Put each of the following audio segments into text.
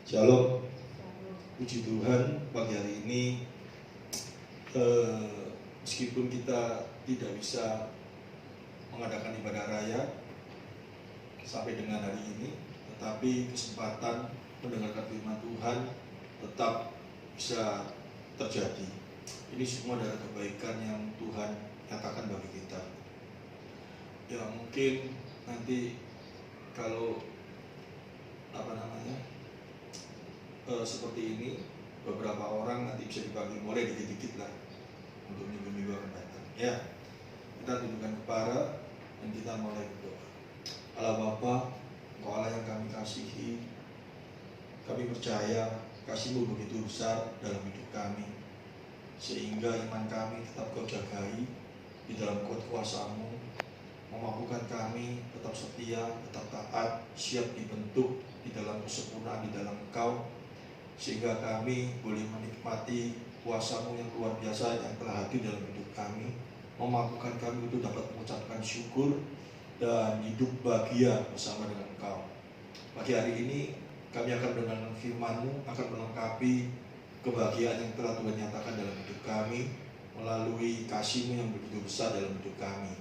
Shalom, puji Tuhan pagi hari ini meskipun kita tidak bisa mengadakan ibadah raya sampai dengan hari ini, tetapi kesempatan mendengarkan firman Tuhan tetap bisa terjadi. Ini semua adalah kebaikan yang Tuhan nyatakan bagi kita. Ya mungkin nanti kalau seperti ini, beberapa orang nanti bisa dibagi mulai dikit-dikit lah untuk minggu-minggu akan datang. Ya, kita tundukkan kepala dan kita mulai berdoa. Allah Bapa, Engkau Allah yang kami kasihi, kami percaya kasih-Mu begitu besar dalam hidup kami, sehingga iman kami tetap Kau jagai di dalam kuasa-Mu, memampukan kami tetap setia, tetap taat, siap dibentuk di dalam kesempurnaan di dalam Engkau, sehingga kami boleh menikmati kuasa-Mu yang luar biasa yang telah hadir dalam hidup kami, memampukan kami untuk dapat mengucapkan syukur dan hidup bahagia bersama dengan Engkau. Pagi hari ini kami akan mendengarkan firman-Mu, akan melengkapi kebahagiaan yang telah Tuhan nyatakan dalam hidup kami melalui kasih-Mu yang begitu besar dalam hidup kami.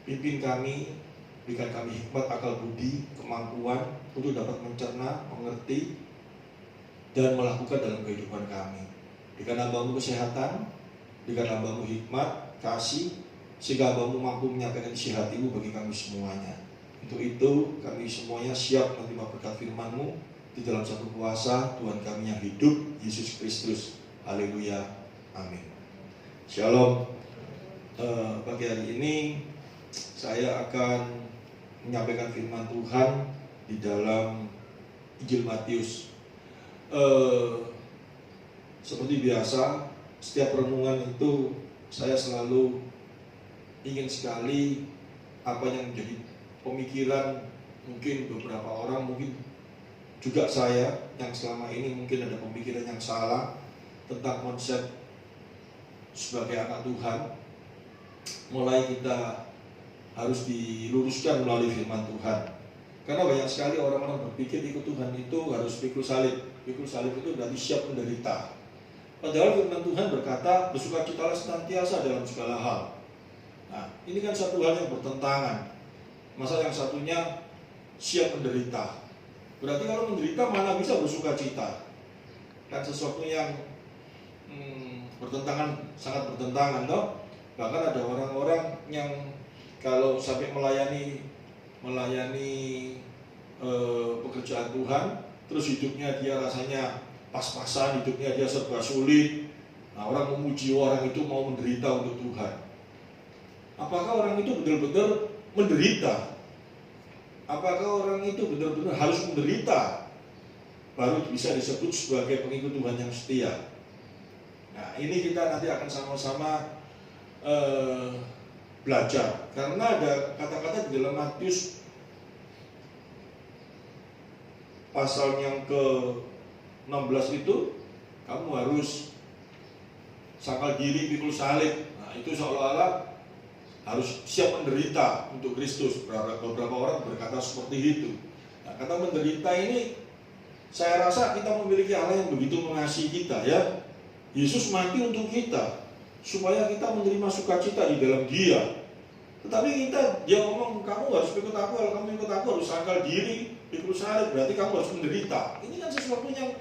Pimpin kami, berikan kami hikmat, akal budi, kemampuan untuk dapat mencerna, mengerti, dan melakukan dalam kehidupan kami. Berikan hamba-Mu kesehatan, berikan hamba-Mu hikmat, kasih, sehingga hamba-Mu mampu menyampaikan isi hati-Mu bagi kami semuanya. Untuk itu kami semuanya siap menerima berkat firman-Mu di dalam satu kuasa Tuhan kami yang hidup, Yesus Kristus. Haleluya, amin. Shalom. Pagi hari ini saya akan menyampaikan firman Tuhan di dalam Injil Matius. Seperti biasa, setiap renungan itu saya selalu ingin sekali apa yang menjadi pemikiran mungkin beberapa orang, mungkin juga saya yang selama ini mungkin ada pemikiran yang salah tentang konsep sebagai anak Tuhan. Mulai kita harus diluruskan melalui firman Tuhan. Karena banyak sekali orang-orang berpikir ikut Tuhan itu harus pikul salib. Pikul salib itu berarti siap menderita. Padahal firman Tuhan berkata, bersukacitalah senantiasa dalam segala hal. Nah, ini kan satu hal yang bertentangan. Masa yang satunya siap menderita. Berarti kalau menderita mana bisa bersukacita? Kan sesuatu yang bertentangan, sangat bertentangan, toh. Bahkan ada orang-orang yang kalau sampai melayani pekerjaan Tuhan, terus hidupnya dia rasanya pas-pasan, hidupnya dia serba sulit. Nah, orang memuji orang itu mau menderita untuk Tuhan. Apakah orang itu benar-benar menderita? Apakah orang itu benar-benar harus menderita baru bisa disebut sebagai pengikut Tuhan yang setia? Nah, ini kita nanti akan sama-sama belajar, karena ada kata-kata di dalam Matius pasal yang ke-16 itu, kamu harus sangkal diri, pikul salib. Nah, itu seolah-olah harus siap menderita untuk Kristus. Beberapa orang berkata seperti itu. Nah, kata menderita ini, saya rasa kita memiliki Allah yang begitu mengasihi kita, ya. Yesus mati untuk kita supaya kita menerima sukacita di dalam Dia. Tetapi dia ngomong, kamu harus ikut aku, kalau kamu ikut aku harus sangkal diri, pikul salib, berarti kamu harus menderita. Ini kan sesuatu yang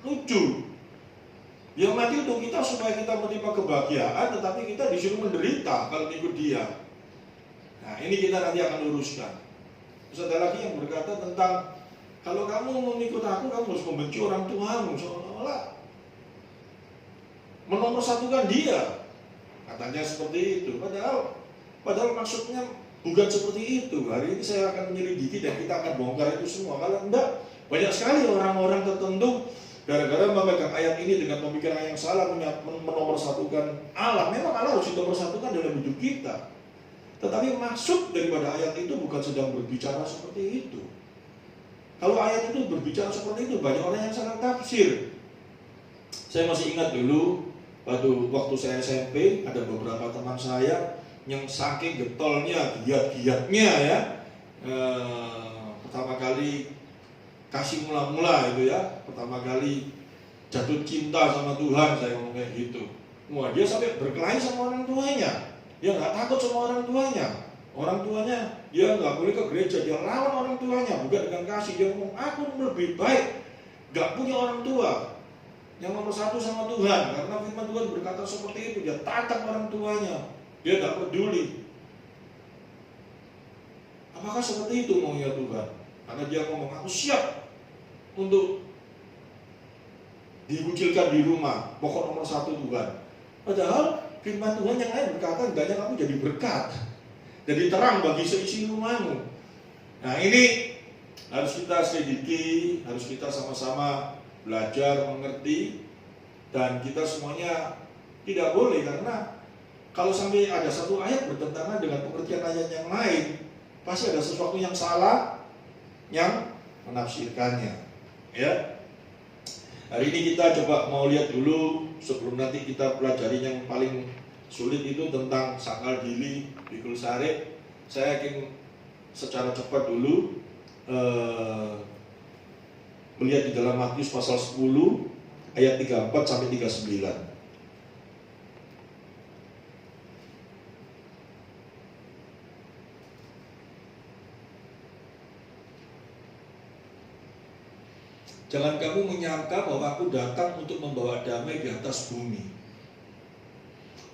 lucu. Dia mati untuk kita supaya kita menerima kebahagiaan, tetapi kita disuruh menderita kalau ikut Dia. Nah, ini kita nanti akan luruskan. Terus ada lagi yang berkata tentang, kalau kamu mau ikut aku, kamu harus membenci orang tuamu, seolah-olah menomorsatukan Dia. Katanya seperti itu. Padahal maksudnya bukan seperti itu. Hari ini saya akan menyelidiki dan kita akan bongkar itu semua. Kalau enggak, banyak sekali orang-orang tertentu gara-gara memegang ayat ini dengan pemikiran yang salah, menomorsatukan Allah. Memang Allah harus dinomorsatukan dalam hidup kita. Tetapi maksud daripada ayat itu bukan sedang berbicara seperti itu. Kalau ayat itu berbicara seperti itu, banyak orang yang salah tafsir. Saya masih ingat dulu waktu saya SMP, ada beberapa teman saya yang saking getolnya, giat-giatnya, ya, pertama kali kasih mula-mula itu ya, pertama kali jatuh cinta sama Tuhan, saya ngomong kayak gitu. Wah, dia sampai berkelahi sama orang tuanya. Dia nggak takut sama orang tuanya. Orang tuanya dia nggak boleh ke gereja, dia lawan orang tuanya, bukan dengan kasih. Dia ngomong, aku lebih baik nggak punya orang tua, yang nomor satu sama Tuhan. Karena firman Tuhan berkata seperti itu. Dia tantang orang tuanya, dia nggak peduli. Apakah seperti itu maunya Tuhan? Karena dia ngomong, aku siap untuk dikucilkan di rumah, pokok nomor satu Tuhan. Padahal firman Tuhan yang lain berkata, hendaknya kamu jadi berkat, jadi terang bagi seisi rumahmu. Nah, ini harus kita selidiki, harus kita sama-sama belajar, mengerti. Dan kita semuanya tidak boleh, karena kalau sampai ada satu ayat bertentangan dengan pengertian ayat yang lain, pasti ada sesuatu yang salah yang menafsirkannya. Ya, hari ini kita coba mau lihat dulu, sebelum nanti kita pelajari yang paling sulit itu tentang Sangkal Gili, Bikul Sarip. Saya ingin secara cepat dulu melihat di dalam Matius pasal 10 ayat 34 sampai 39. Jangan kamu menyangka bahwa aku datang untuk membawa damai di atas bumi.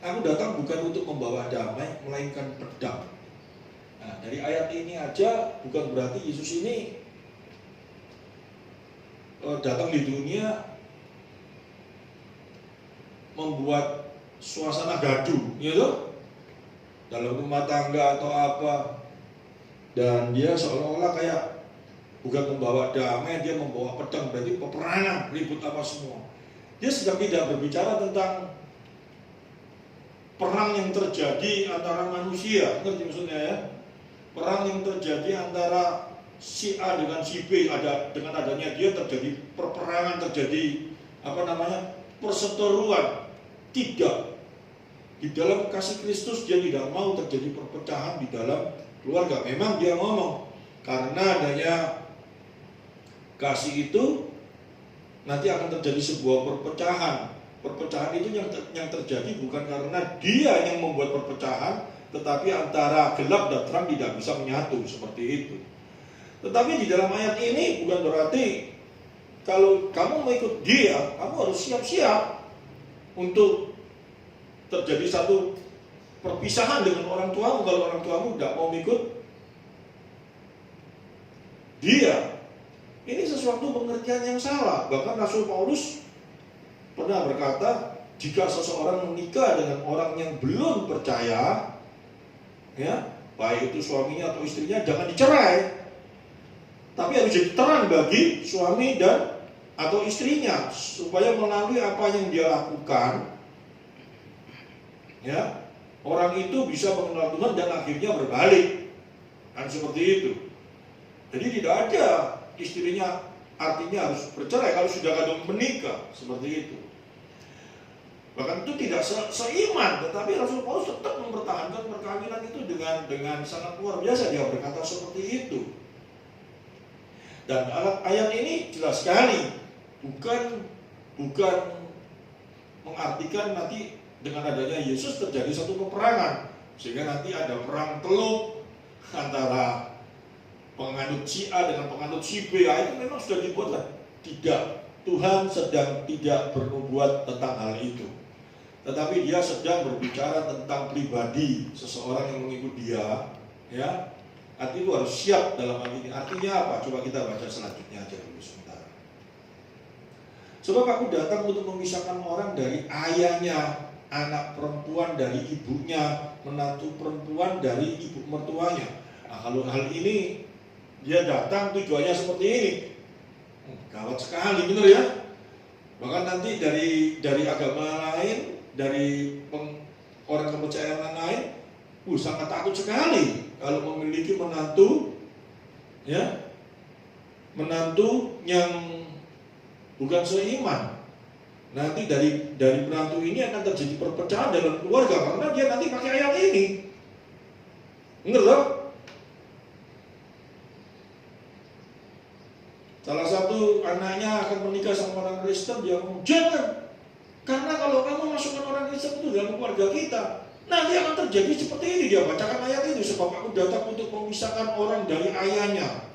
Aku datang bukan untuk membawa damai, melainkan pedang. Nah, dari ayat ini aja bukan berarti Yesus ini datang di dunia membuat suasana gaduh, gitu, dalam rumah tangga atau apa. Dan dia seolah-olah kayak bukan membawa damai, dia membawa pedang, berarti peperangan, ribut apa semua. Dia sedang tidak berbicara tentang perang yang terjadi antara manusia, ngerti maksudnya ya? Perang yang terjadi antara si A dengan si B, dengan adanya dia terjadi peperangan, terjadi perseteruan. Tidak. Di dalam kasih Kristus dia tidak mau terjadi perpecahan di dalam keluarga. Memang dia ngomong, karena adanya kasih itu nanti akan terjadi sebuah perpecahan. Perpecahan itu yang terjadi bukan karena dia yang membuat perpecahan, tetapi antara gelap dan terang tidak bisa menyatu, seperti itu. Tetapi di dalam ayat ini bukan berarti kalau kamu mau ikut dia, kamu harus siap-siap untuk terjadi satu perpisahan dengan orang tuamu kalau orang tuamu tidak mau ikut dia. Ini sesuatu pengertian yang salah. Bahkan Rasul Paulus pernah berkata, jika seseorang menikah dengan orang yang belum percaya, ya, baik itu suaminya atau istrinya, jangan dicerai, tapi harus jadi terang bagi suami dan atau istrinya, supaya melalui apa yang dia lakukan, ya, orang itu bisa mengenal Tuhan dan akhirnya berbalik, kan seperti itu. Jadi tidak ada istrinya artinya harus bercerai kalau sudah kadung menikah, seperti itu. Bahkan itu tidak seiman, tetapi Rasul Paulus tetap mempertahankan perkawinan itu dengan sangat luar biasa. Dia berkata seperti itu. Dan ayat ini jelas sekali, bukan mengartikan nanti dengan adanya Yesus terjadi satu peperangan, sehingga nanti ada perang teluk antara penganut si A dengan penganut si B. Itu memang sudah dibuatlah. Tidak, Tuhan sedang tidak bernubuat tentang hal itu, tetapi dia sedang berbicara tentang pribadi seseorang yang mengikut dia, ya. Artinya itu harus siap dalam hal ini. Artinya apa? Coba kita baca selanjutnya aja dulu sebentar. Sebab aku datang untuk memisahkan orang dari ayahnya, anak perempuan dari ibunya, menantu perempuan dari ibu mertuanya. Nah, kalau hal ini dia datang tujuannya seperti ini, gawat sekali, benar ya? Bahkan nanti dari agama lain, dari orang kepercayaan lain, sangat takut sekali kalau memiliki menantu, ya, menantu yang bukan seiman. Nanti dari menantu ini akan terjadi perpecahan dalam keluarga karena dia nanti pakai ayat ini, benar loh? Salah satu anaknya akan menikah sama orang Kristen, dia ngomong, jangan. Karena kalau kamu masukkan orang Kristen itu dalam keluarga kita, nanti akan terjadi seperti ini. Dia bacakan ayat itu, sebab aku datang untuk memisahkan orang dari ayahnya,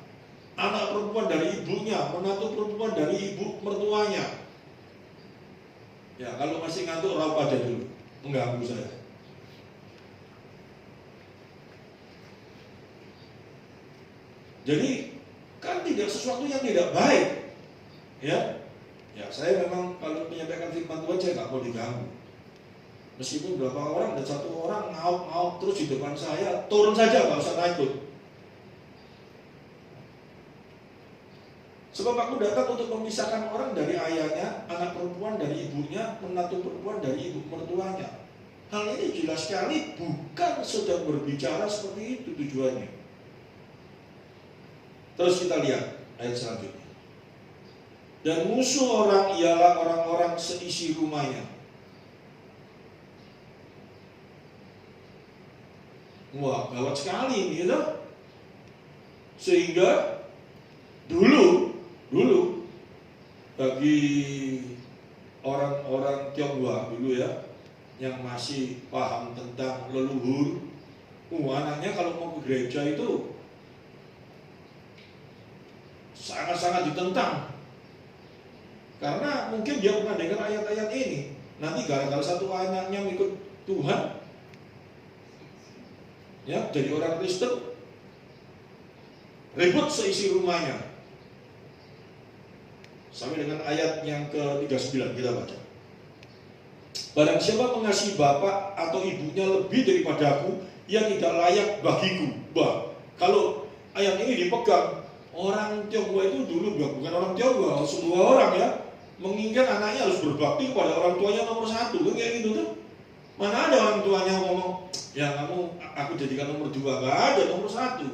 anak perempuan dari ibunya, menantu perempuan dari ibu mertuanya. Ya, kalau masih ngantuk, raup aja dulu, mengganggu saya. Jadi kan tidak sesuatu yang tidak baik, ya. Ya, saya memang kalau menyampaikan firman Tuhan saya nggak mau diganggu. Meskipun berapa orang dan satu orang ngauk terus di depan saya, turun saja, nggak usah naik. Sebab aku datang untuk memisahkan orang dari ayahnya, anak perempuan dari ibunya, menantu perempuan dari ibu mertuanya. Hal ini jelas sekali bukan sedang berbicara seperti itu tujuannya. Terus kita lihat ayat selanjutnya. Dan musuh orang ialah orang-orang seisi rumahnya. Wah, gawat sekali ini, gitu. Sehingga dulu bagi orang-orang Tionghoa dulu ya, yang masih paham tentang leluhur, anaknya kalau mau ke gereja itu sangat-sangat ditentang. Karena mungkin dia pernah dengar ayat-ayat ini. Nanti gara-gara satu anaknya ikut Tuhan, ya jadi orang Kristen, ribut seisi rumahnya. Sampai dengan ayat yang ke-39 kita baca. Barang siapa mengasihi bapak atau ibunya lebih daripada aku, ia tidak layak bagiku. Kalau ayat ini dipegang, orang Tionghoa itu dulu, bukan orang Tionghoa, semua orang ya, menginginkan anaknya harus berbakti kepada orang tuanya nomor satu, kan kayak gitu tuh. Mana ada orang tuanya ngomong, ya aku jadikan nomor dua, gak ada, nomor satu.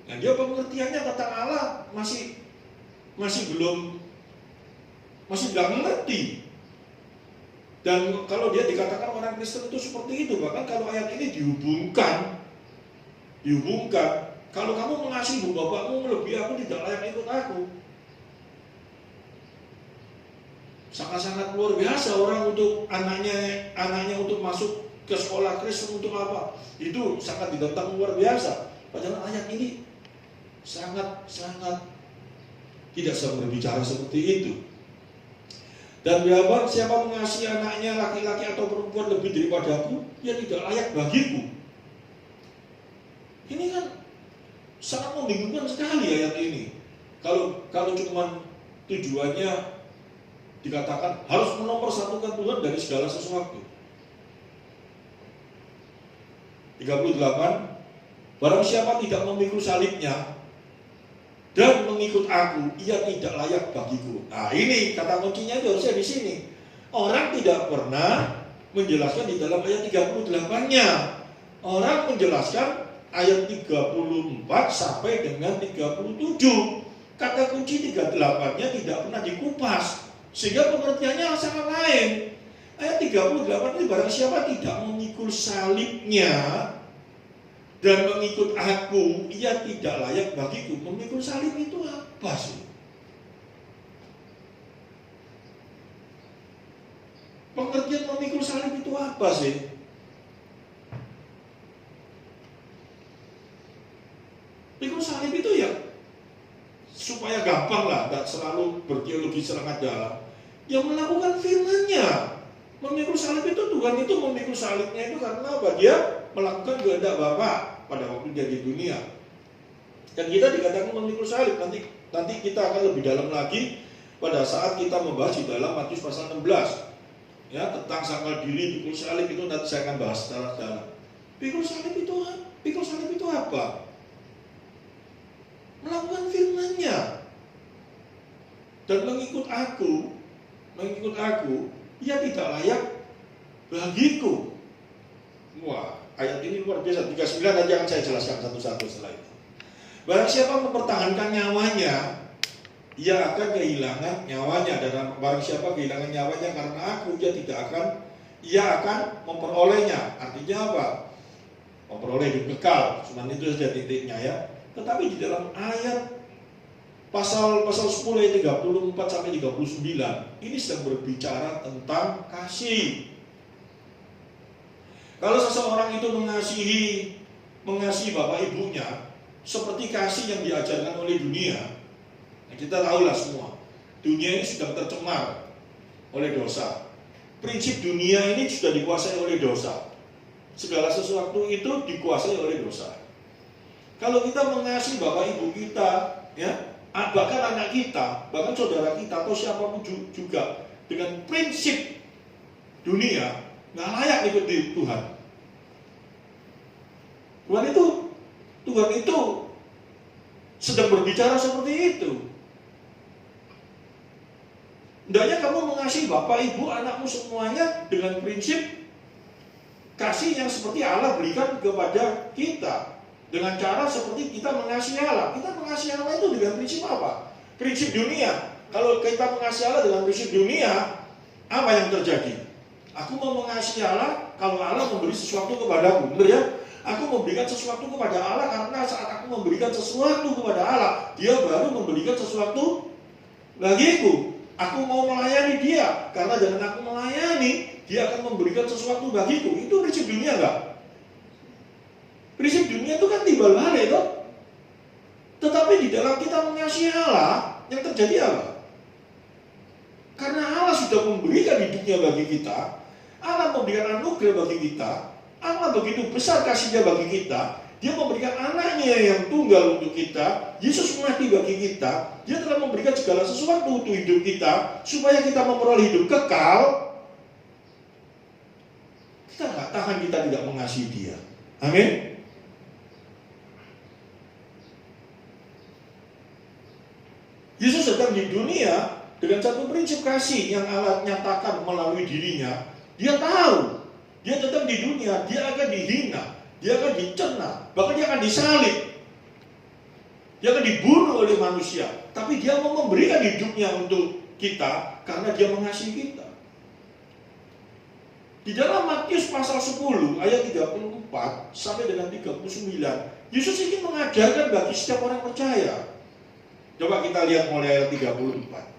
Nah dia pengertiannya tentang Allah masih nggak mengerti. Dan kalau dia dikatakan orang Kristen itu seperti itu, bahkan kalau ayat ini dihubungkan, kalau kamu mengasihi ibu bapakmu lebih aku tidak layak ikut aku. Sangat-sangat luar biasa orang untuk anaknya untuk masuk ke sekolah Kristen untuk apa? Itu sangat ditentang luar biasa. Padahal ayat ini sangat tidak sedang berbicara seperti itu. Dan berapa siapa mengasihi anaknya laki-laki atau perempuan lebih daripada aku, ia tidak layak bagiku. Ini kan sangat membingungkan sekali ayat ini. Kalau cuma tujuannya dikatakan harus menomorsatukan Tuhan dari segala sesuatu. 38. Barang siapa tidak memikul salibnya dan mengikut aku, ia tidak layak bagiku. Nah ini kata kuncinya itu harusnya di sini. Orang tidak pernah menjelaskan di dalam ayat 38-nya. Orang menjelaskan ayat 34 sampai dengan 37. Kata kunci 38-nya tidak pernah dikupas, sehingga pengertiannya sangat lain. Ayat 38 ini barang siapa tidak memikul salibnya dan mengikut aku, ia tidak layak bagiku. Memikul salib itu apa sih? Pengertian memikul salib itu apa sih? Mikul salib itu ya supaya gampang lah, tidak selalu berteologi sangat dalam. Yang melakukan firman-Nya. Memikul salib itu Tuhan itu memikul salibnya itu karena apa? Dia melakukan kehendak Bapa pada waktu dia di dunia. Dan kita dikatakan memikul salib. Nanti kita akan lebih dalam lagi pada saat kita membahas di dalam Matius pasal 16. Ya, tentang sangkal diri, pikul salib itu nanti saya akan bahas secara dalam. Pikul salib itu apa? Melakukan firman-Nya. Dan mengikut aku, ia tidak layak bagiku. Wah, ayat ini luar biasa. 39 nanti akan saya jelaskan satu-satu setelah itu. Barang siapa mempertahankan nyawanya, ia akan kehilangan nyawanya. Dan barang siapa kehilangan nyawanya karena aku, ia akan memperolehnya. Artinya apa? Memperoleh hidup kekal. Cuma itu saja titiknya ya. Tetapi di dalam ayat Pasal 10 ayat 34 sampai 39 ini sedang berbicara tentang kasih. Kalau seseorang itu mengasihi bapak ibunya seperti kasih yang diajarkan oleh dunia, nah kita tahulah semua, dunia ini sudah tercemar oleh dosa. Prinsip dunia ini sudah dikuasai oleh dosa. Segala sesuatu itu dikuasai oleh dosa. Kalau kita mengasihi bapak ibu kita, ya, bahkan anak kita, bahkan saudara kita atau siapapun juga dengan prinsip dunia, nggak layak ikut di Tuhan. Tuhan itu sedang berbicara seperti itu. Hendaknya kamu mengasihi bapak ibu anakmu semuanya dengan prinsip kasih yang seperti Allah berikan kepada kita, dengan cara seperti kita mengasihi Allah. Kita mengasihi Allah itu dengan prinsip apa? Prinsip dunia. Kalau kita mengasihi Allah dengan prinsip dunia, apa yang terjadi? Aku mau mengasihi Allah kalau Allah memberi sesuatu kepadaku, benar ya? Aku memberikan sesuatu kepada Allah karena saat aku memberikan sesuatu kepada Allah, Dia baru memberikan sesuatu bagiku. Aku mau melayani Dia, karena dengan aku melayani, Dia akan memberikan sesuatu bagiku. Itu prinsip dunia enggak? Prinsip dunia itu kan timbal balik toh. Tetapi di dalam kita mengasihi Allah, yang terjadi apa? Karena Allah sudah memberikan hidupnya bagi kita, Allah memberikan anugerah bagi kita, Allah begitu besar kasihnya bagi kita, Dia memberikan anaknya yang tunggal untuk kita, Yesus mati bagi kita, Dia telah memberikan segala sesuatu untuk hidup kita, supaya kita memperoleh hidup kekal. Kita nggak tahan kita tidak mengasihi Dia. Amin. Yesus datang di dunia dengan satu prinsip kasih yang Allah nyatakan melalui dirinya. Dia tahu, Dia datang di dunia, Dia akan dihina, Dia akan dicerna, bahkan Dia akan disalib, Dia akan dibunuh oleh manusia. Tapi Dia mau memberikan hidupnya untuk kita karena Dia mengasihi kita. Di dalam Matius pasal 10 ayat 34 sampai dengan 39, Yesus ingin mengajarkan bagi setiap orang percaya. Coba kita lihat mulai ayat 34.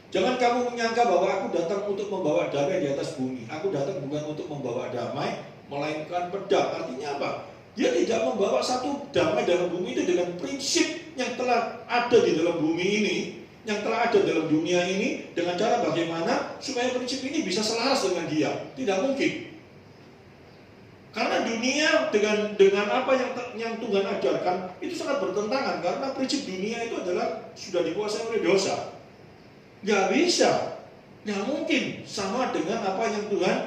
Jangan kamu menyangka bahwa aku datang untuk membawa damai di atas bumi. Aku datang bukan untuk membawa damai, melainkan pedang. Artinya apa? Dia tidak membawa satu damai dalam bumi itu dengan prinsip yang telah ada di dalam bumi ini, yang telah ada dalam dunia ini, dengan cara bagaimana supaya prinsip ini bisa selaras dengan Dia. Tidak mungkin. Karena dunia dengan apa yang Tuhan ajarkan itu sangat bertentangan, karena prinsip dunia itu adalah sudah dikuasai oleh dosa. Gak bisa, gak mungkin sama dengan apa yang Tuhan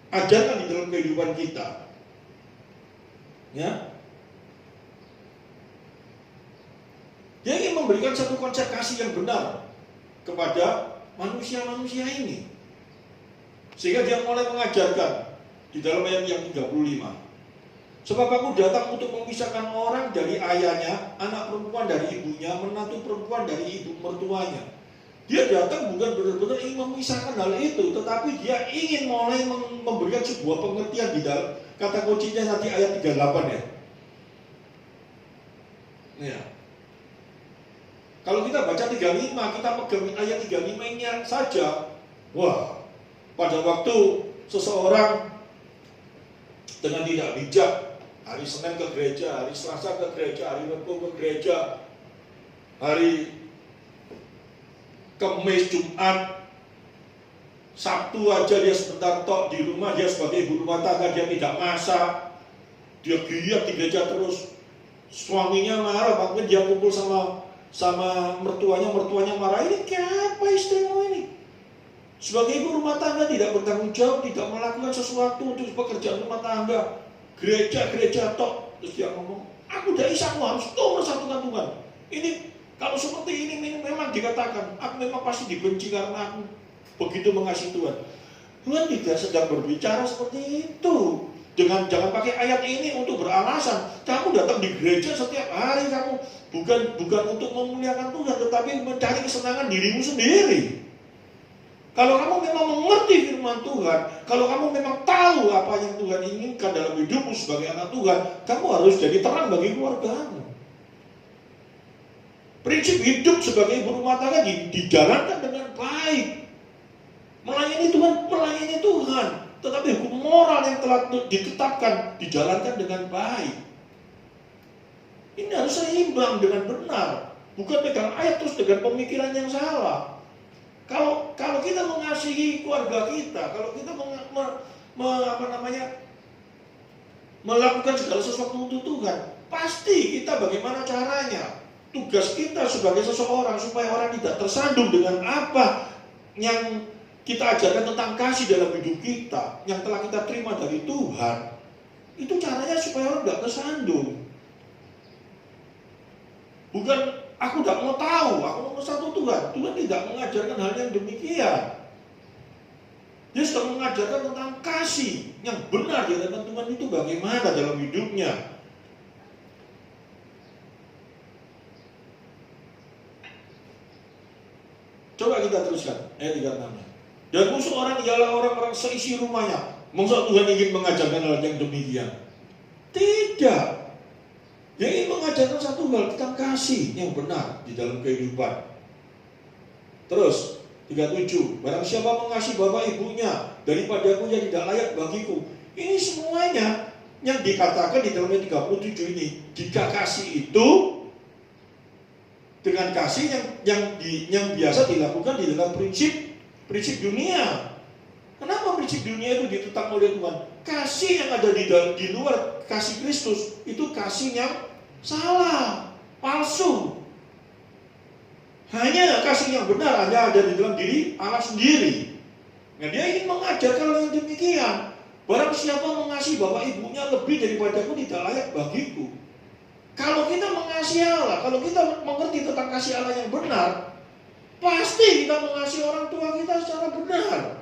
ajarkan di dalam kehidupan kita. Ya, Dia ingin memberikan satu konsep kasih yang benar kepada manusia-manusia ini, sehingga Dia mulai mengajarkan di dalam ayat yang 35. Sebab aku datang untuk memisahkan orang dari ayahnya, anak perempuan dari ibunya, menantu perempuan dari ibu mertuanya. Dia datang bukan benar-benar ingin memisahkan hal itu, tetapi Dia ingin mulai memberikan sebuah pengertian di dalam kata kuncinya nanti ayat 38 ya. Ya. Kalau kita baca 35, kita pegang ayat 35 ini saja. Wah, pada waktu seseorang dengan tidak bijak, hari Senin ke gereja, hari Selasa ke gereja, hari Rabu ke gereja, hari Kamis, Jumat, Sabtu aja dia sebentar tok di rumah, dia sebagai ibu rumah tangga, dia tidak masak, dia giat di gereja terus. Suaminya marah, bahkan dia kumpul sama mertuanya marah, ini kayak apa istrimu ini? Sebagai ibu rumah tangga tidak bertanggung jawab, tidak melakukan sesuatu untuk pekerjaan rumah tangga, gereja tok. Terus dia ngomong, aku dari Isamu harus mempersatukan Tuhan. Ini kalau seperti ini memang dikatakan, aku memang pasti dibenci karena aku begitu mengasihi Tuhan. Tuhan tidak sedang berbicara seperti itu. Jangan pakai ayat ini untuk beralasan. Kamu datang di gereja setiap hari, kamu bukan untuk memuliakan Tuhan, tetapi mencari kesenangan dirimu sendiri. Kalau kamu memang mengerti firman Tuhan, kalau kamu memang tahu apa yang Tuhan inginkan dalam hidupmu sebagai anak Tuhan, kamu harus jadi terang bagi keluargamu. Prinsip hidup sebagai ibu rumah tangga dijalankan dengan baik. Melayani Tuhan. Tetapi hukum moral yang telah ditetapkan dijalankan dengan baik. Ini harus seimbang dengan benar. Bukan pegang ayat terus dengan pemikiran yang salah. Kalau kita mengasihi keluarga kita, kalau kita melakukan segala sesuatu untuk Tuhan, pasti kita bagaimana caranya. Tugas kita sebagai seseorang supaya orang tidak tersandung dengan apa yang kita ajarkan tentang kasih dalam hidup kita, yang telah kita terima dari Tuhan. Itu caranya supaya orang tidak tersandung. Bukan aku tidak mau tahu, aku mau satu Tuhan. Tuhan tidak mengajarkan hal yang demikian. Dia sudah mengajarkan tentang kasih yang benar di hadapan Tuhan itu bagaimana dalam hidupnya. Coba kita teruskan ayat 36. Dan musuh orang ialah orang-orang seisi rumahnya. Maksud Tuhan ingin mengajarkan hal yang demikian? Tidak. Dia ingin mengajarkan satu hal tentang kasih yang benar di dalam kehidupan. Terus 37. Barang siapa mengasihi bapak ibunya daripadaku yang tidak layak bagiku. Ini semuanya yang dikatakan di dalam ayat 37 ini. Jika kasih itu dengan kasih yang biasa dilakukan di dalam prinsip dunia. Kenapa prinsip dunia itu ditetapkan oleh Tuhan? Kasih yang ada di luar kasih Kristus itu kasih yang salah, palsu. Hanya kasih yang benar hanya ada di dalam diri Allah sendiri. Nah, dia ingin mengajarkan hal yang demikian. Barang siapa mengasihi bapak ibunya lebih daripadaku tidak layak bagiku. Kalau kita mengasihi Allah, kalau kita mengerti tentang kasih Allah yang benar, pasti kita mengasihi orang tua kita secara benar.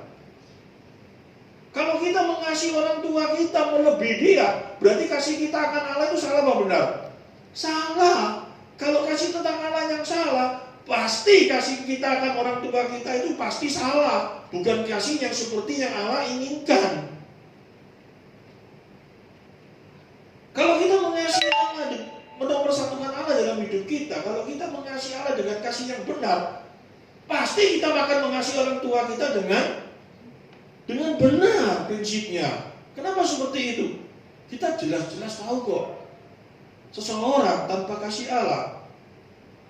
Kalau kita mengasihi orang tua kita melebihi dia, berarti kasih kita akan Allah itu salah apa benar? Salah. Kalau kasih tentang Allah yang salah, pasti kasih kita akan orang tua kita itu pasti salah. Bukan kasih yang seperti yang Allah inginkan. Kalau kita mengasihi Allah, mempersatukan Allah dalam hidup kita, kalau kita mengasihi Allah dengan kasih yang benar, pasti kita akan mengasihi orang tua kita dengan benar prinsipnya. Kenapa seperti itu? Kita jelas-jelas tahu kok. Seseorang tanpa kasih Allah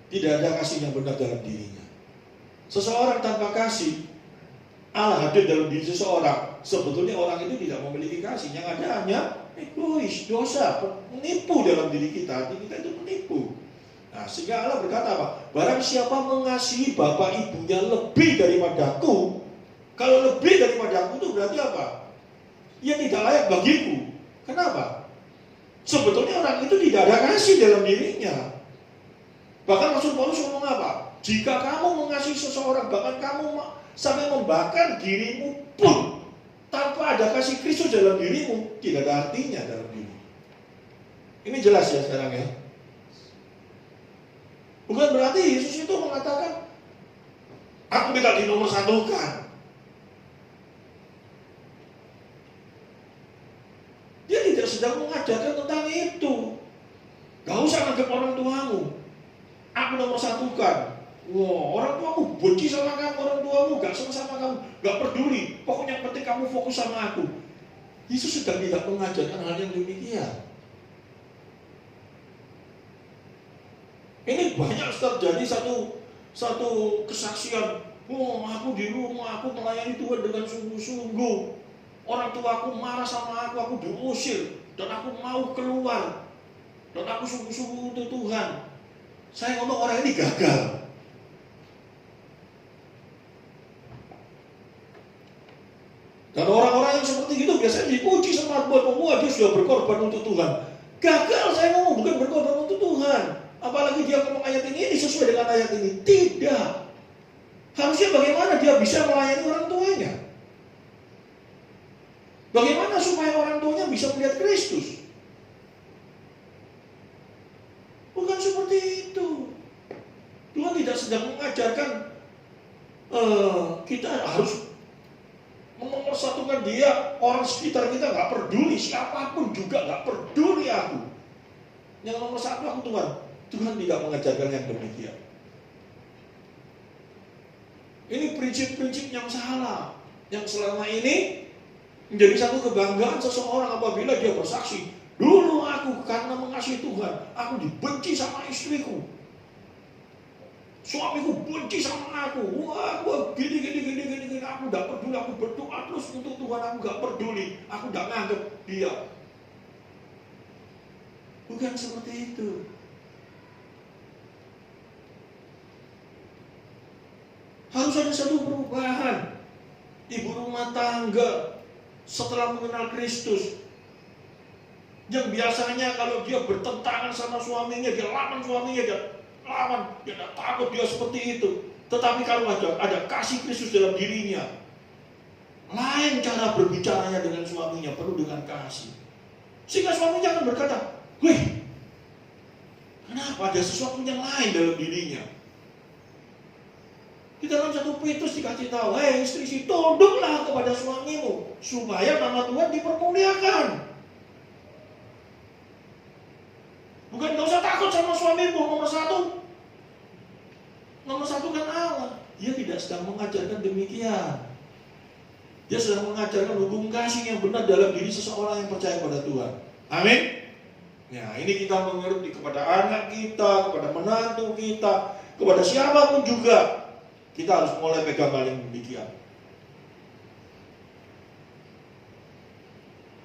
tidak ada kasih yang benar dalam dirinya. Seseorang tanpa kasih Allah hadir dalam diri seseorang, sebetulnya orang itu tidak memiliki kasih. Yang ada hanya egois, dosa, menipu dalam diri kita. Hati kita itu menipu. Nah, sehingga Allah berkata apa? Barang siapa mengasihi bapak ibunya lebih daripadaku. Kalau lebih daripadaku itu berarti apa? Ia tidak layak bagiku. Kenapa? Sebetulnya orang itu tidak ada kasih dalam dirinya. Bahkan Rasul Paulus ngomong apa? Jika kamu mengasihi seseorang, bahkan kamu sampai membakar dirimu pun tanpa ada kasih Kristus dalam dirimu, tidak ada artinya dalam diri. Ini jelas ya sekarang ya. Bukan berarti Yesus itu mengatakan aku tidak dinomorsatukan. Dia tidak sedang mengajarkan tentang itu. Gak usah anggap orang tuamu aku nomorsatukan. Wah, orang tuamu benci sama kamu, orang tuamu gak sama kamu, gak peduli. Pokoknya yang penting kamu fokus sama aku. Yesus sedang tidak mengajarkan hal yang demikian. Ini banyak terjadi satu kesaksian. Oh, aku di rumah, aku melayani Tuhan dengan sungguh-sungguh. Orang tuaku marah sama aku diusir, dan aku mau keluar, dan aku sungguh-sungguh untuk Tuhan. Saya ngomong orang ini gagal. Dan orang-orang yang seperti itu biasanya dipuji sama buat dia sudah berkorban untuk Tuhan. Gagal, saya ngomong bukan berkorban untuk Tuhan. Apalagi dia ngomong ayat ini sesuai dengan ayat ini. Tidak. Harusnya bagaimana dia bisa melayani orang tuanya? Bagaimana supaya orang tuanya bisa melihat Kristus? Bukan seperti itu. Tuhan tidak sedang mengajarkan kita harus memersatukan dia. Orang sekitar kita nggak peduli, siapapun juga nggak peduli aku. Yang nomor satu aku Tuhan. Tuhan tidak mengajarkan yang demikian. Ini prinsip-prinsip yang salah, yang selama ini menjadi satu kebanggaan seseorang apabila dia bersaksi, dulu aku karena mengasihi Tuhan, aku dibenci sama istriku, suamiku benci sama aku, wah aku gini, aku gak peduli, aku berdoa terus untuk Tuhan, aku gak peduli, aku gak nganggep dia. Bukan seperti itu. Harus ada satu perubahan. Ibu rumah tangga setelah mengenal Kristus, yang biasanya kalau dia bertentangan sama suaminya, dia lawan suaminya, dia tidak takut, dia seperti itu. Tetapi kalau ada kasih Kristus dalam dirinya, lain cara berbicaranya dengan suaminya, penuh dengan kasih. Sehingga suaminya akan berkata, wih, kenapa ada sesuatu yang lain dalam dirinya? Di dalam 1 Petrus dikasih tahu, hei istri, tunduklah kepada suamimu, supaya nama Tuhan dipermuliakan. Bukan gak usah takut sama suamimu, nomor satu. Nomor satu kan Allah. Dia tidak sedang mengajarkan demikian. Dia sedang mengajarkan hubungan kasih yang benar dalam diri seseorang yang percaya pada Tuhan. Amin. Nah, ini kita mengerti kepada anak kita, kepada menantu kita, kepada siapapun juga. Kita harus mulai pegang hal yang demikian.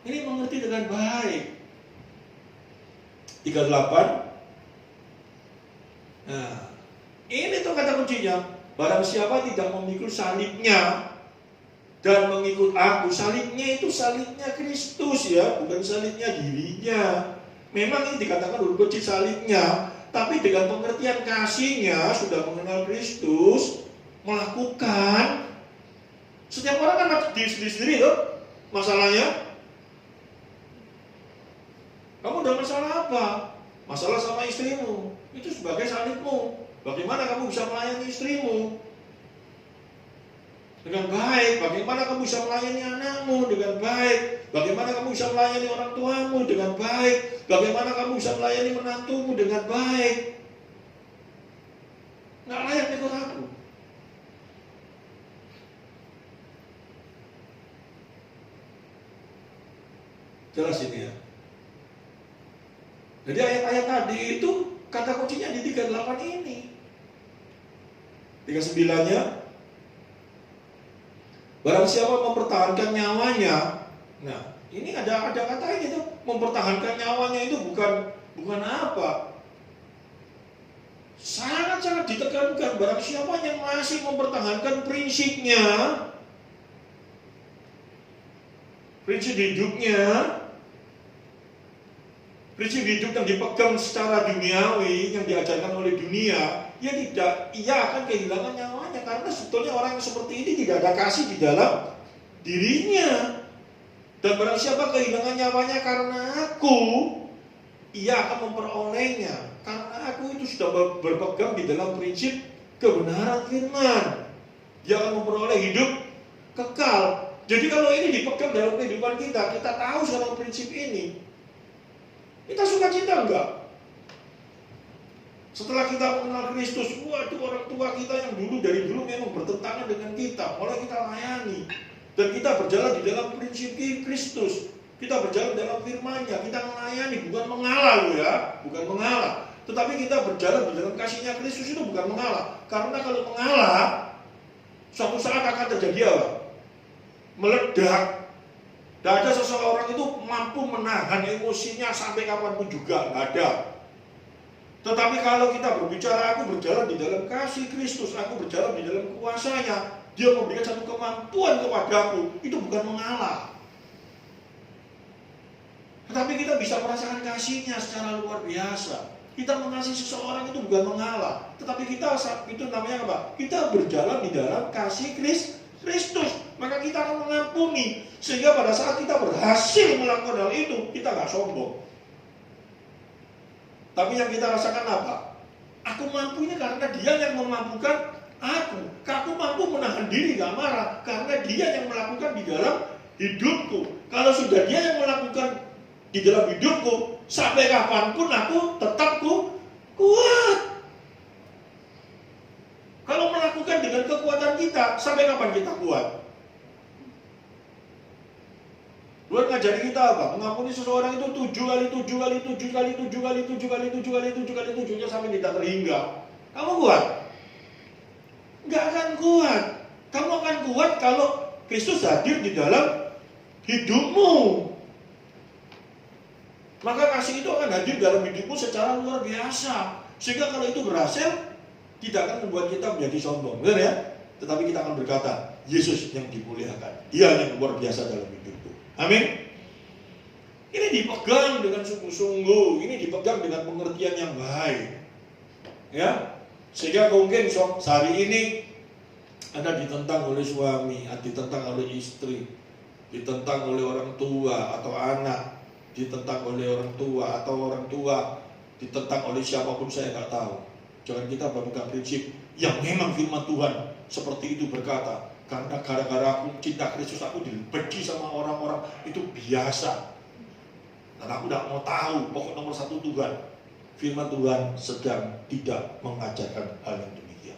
Ini mengerti dengan baik. 38. Nah, ini tuh kata kuncinya. Barang siapa tidak memikul salibnya dan mengikut aku. Salibnya itu salibnya Kristus ya, bukan salibnya dirinya. Memang ini dikatakan huruf kecil salibnya, tapi dengan pengertian kasihnya sudah mengenal Kristus, melakukan. Setiap orang kan diri sendiri loh. Masalahnya, kamu ada masalah apa? Masalah sama istrimu, itu sebagai salibmu. Bagaimana kamu bisa melayani istrimu dengan baik? Bagaimana kamu bisa melayani anakmu dengan baik? Bagaimana kamu bisa melayani orang tuamu dengan baik? Bagaimana kamu bisa melayani menantumu dengan baik? Nggak layak ikut aku. Jelas ini ya. Jadi ayat-ayat tadi itu kata kuncinya di 38 ini. 39-nya, barang siapa mempertahankan nyawanya. Nah, ini ada kata ini tuh, mempertahankan nyawanya itu bukan apa? Sangat-sangat ditekankan. Barang siapa yang masih mempertahankan prinsipnya, prinsip hidupnya, prinsip hidup yang dipegang secara duniawi, yang diajarkan oleh dunia, ia akan kehilangan nyawanya. Karena sebetulnya orang yang seperti ini tidak ada kasih di dalam dirinya. Dan barang siapa kehilangan nyawanya karena aku, ia akan memperolehnya. Karena aku itu sudah berpegang di dalam prinsip kebenaran firman. Dia akan memperoleh hidup kekal. Jadi kalau ini dipegang dalam kehidupan kita tahu sekarang prinsip ini, kita suka cita enggak? Setelah kita mengenal Kristus, waduh, orang tua kita yang dari dulu memang bertentangan dengan kita, mulai kita layani. Dan kita berjalan di dalam prinsip Kristus. Kita berjalan dalam firman-Nya, kita melayani, bukan mengalah loh ya, bukan mengalah. Tetapi kita berjalan di dalam kasih-Nya Kristus itu bukan mengalah. Karena kalau mengalah, suatu saat akan terjadi apa? Meledak. Tidak ada seseorang itu mampu menahan emosinya sampai kapanpun juga, tidak ada. Tetapi kalau kita berbicara, aku berjalan di dalam kasih Kristus, aku berjalan di dalam kuasa-Nya, Dia memberikan satu kemampuan kepadaku, itu bukan mengalah. Tetapi kita bisa merasakan kasih-Nya secara luar biasa. Kita mengasihi seseorang itu bukan mengalah, tetapi kita itu namanya apa? Kita berjalan di dalam kasih Kristus, maka kita akan mengampuni. Sehingga pada saat kita berhasil melakukan hal itu, kita gak sombong. Tapi yang kita rasakan apa? Aku mampunya karena Dia yang memampukan Aku mampu menahan diri gak marah karena dia yang melakukan di dalam hidupku. Kalau sudah dia yang melakukan di dalam hidupku, sampai kapanpun aku tetap kuat. Kalau melakukan dengan kekuatan kita, sampai kapan kita kuat? Tuhan ngajari kita apa? Mengampuni seseorang itu 7 kali 7 kali 7 kali 7 kali 7 kali 7 kali 7 kali 7 sampai tidak terhingga. Kamu kuat? Nggak akan kuat. Kamu akan kuat kalau Kristus hadir di dalam hidupmu. Maka kasih itu akan hadir dalam hidupmu secara luar biasa. Sehingga kalau itu berhasil, tidak akan membuat kita menjadi sombong. Benar ya? Tetapi kita akan berkata, Yesus yang dimuliakan. Dia yang luar biasa dalam hidupku. Amin. Ini dipegang dengan sungguh-sungguh. Ini dipegang dengan pengertian yang baik. Ya. Sehingga mungkin sehari ini Anda ditentang oleh suami, ditentang oleh istri, ditentang oleh orang tua atau anak, ditentang oleh orang tua atau orang tua, ditentang oleh siapapun saya nggak tahu. Jangan kita berpegang prinsip yang memang firman Tuhan seperti itu berkata, karena gara-gara aku cinta Kristus aku dibenci sama orang-orang itu biasa. Dan aku tidak mau tahu, pokok nomor 1 Tuhan. Firman Tuhan sedang tidak mengajarkan hal yang demikian.